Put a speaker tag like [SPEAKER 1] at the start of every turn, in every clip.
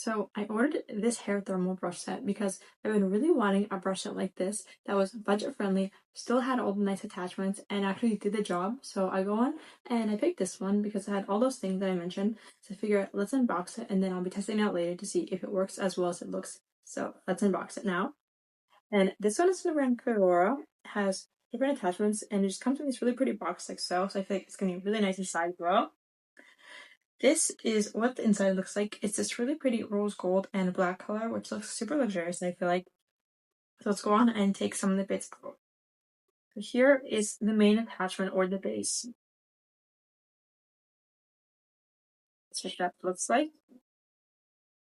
[SPEAKER 1] So I ordered this hair thermal brush set because I've been really wanting a brush set like this that was budget friendly, still had all the nice attachments, and actually did the job. So I go on and I picked this one because it had all those things that I mentioned. So I figure let's unbox it and then I'll be testing it out later to see if it works as well as it looks. So let's unbox it now. And this one is in the brand Kveiroa, has different attachments, and it just comes in this really pretty box like so. So I feel like it's gonna be really nice inside as well. This is what the inside looks like. It's this really pretty rose gold and black color, which looks super luxurious, I feel like. So let's go on and take some of the bits out. So here is the main attachment or the base. That's what that looks like.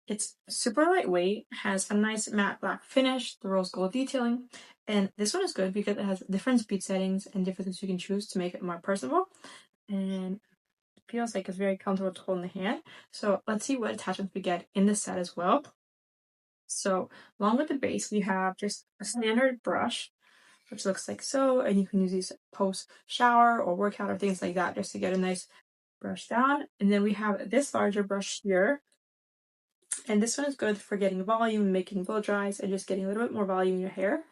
[SPEAKER 1] It's super lightweight, has a nice matte black finish, the rose gold detailing, and this one is good because it has different speed settings and different things you can choose to make it more personable. And feels like it's very comfortable to hold in the hand. So let's see what attachments we get in this set as well. So along with the base, we have just a standard brush, which looks like so, and you can use these post shower or workout or things like that just to get a nice brush down. And then we have this larger brush here, and this one is good for getting volume, making blow dries, and just getting a little bit more volume in your hair.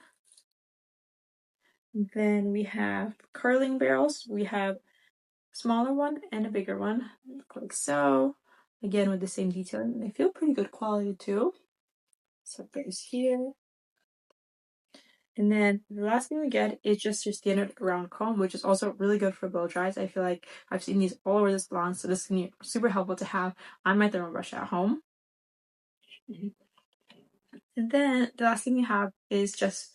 [SPEAKER 1] And then we have curling barrels. We have a smaller one and a bigger one, like so. Again, with the same detailing. They feel pretty good quality too. So there's here. And then the last thing we get is just your standard round comb, which is also really good for blow dries. I feel like I've seen these all over the salon, so this is super helpful to have on my thermal brush at home. And then the last thing we have is just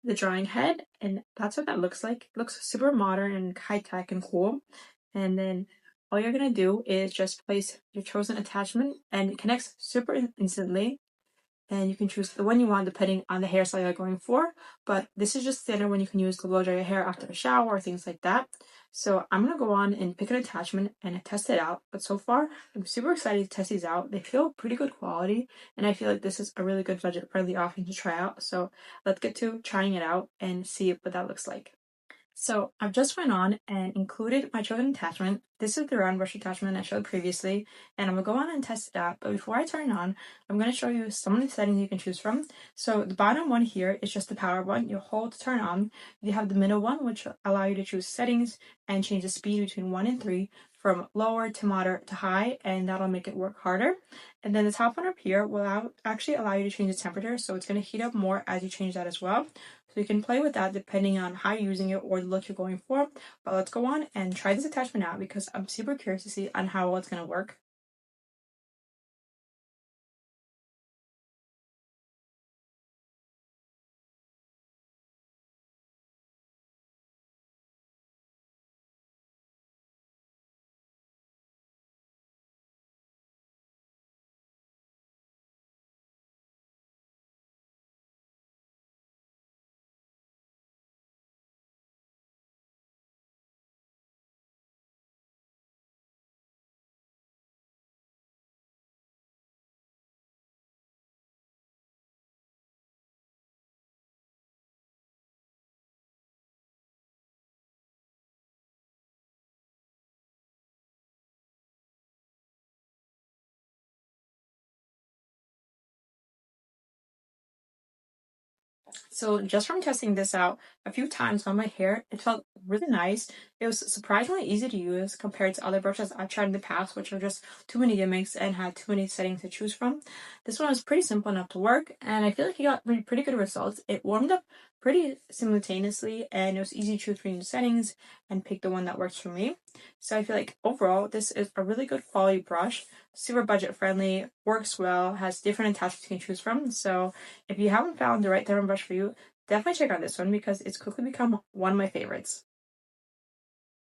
[SPEAKER 1] the drying head, and that's what that looks like. It looks super modern and high-tech and cool. And then all you're gonna do is just place your chosen attachment, and it connects super instantly. And you can choose the one you want depending on the hairstyle you're going for. But this is just standard when you can use to blow dry your hair after a shower or things like that. So I'm gonna go on and pick an attachment and test it out. But so far, I'm super excited to test these out. They feel pretty good quality, and I feel like this is a really good budget-friendly option to try out. So let's get to trying it out and see what that looks like. So I've just went on and included my chosen attachment. This is the round brush attachment I showed previously, and I'm gonna go on and test it out. But before I turn it on, I'm gonna show you some of the settings you can choose from. So the bottom one here is just the power button. You hold to turn on. You have the middle one, which allow you to choose settings and change the speed between 1 and 3 from lower to moderate to high, and that'll make it work harder. And then the top one up here will actually allow you to change the temperature, so it's going to heat up more as you change that as well. So you can play with that depending on how you're using it or the look you're going for. But let's go on and try this attachment out because I'm super curious to see on how well it's going to work. So just from testing this out a few times on my hair, it felt really nice. It was surprisingly easy to use compared to other brushes I've tried in the past, which are just too many gimmicks and had too many settings to choose from. This one was pretty simple enough to work, and I feel like it got pretty good results. It warmed up pretty simultaneously, and it was easy to choose between the settings and pick the one that works for me. So I feel like overall, this is a really good quality brush, super budget friendly, works well, has different attachments you can choose from. So if you haven't found the right thermal brush for you, definitely check out this one because it's quickly become one of my favorites.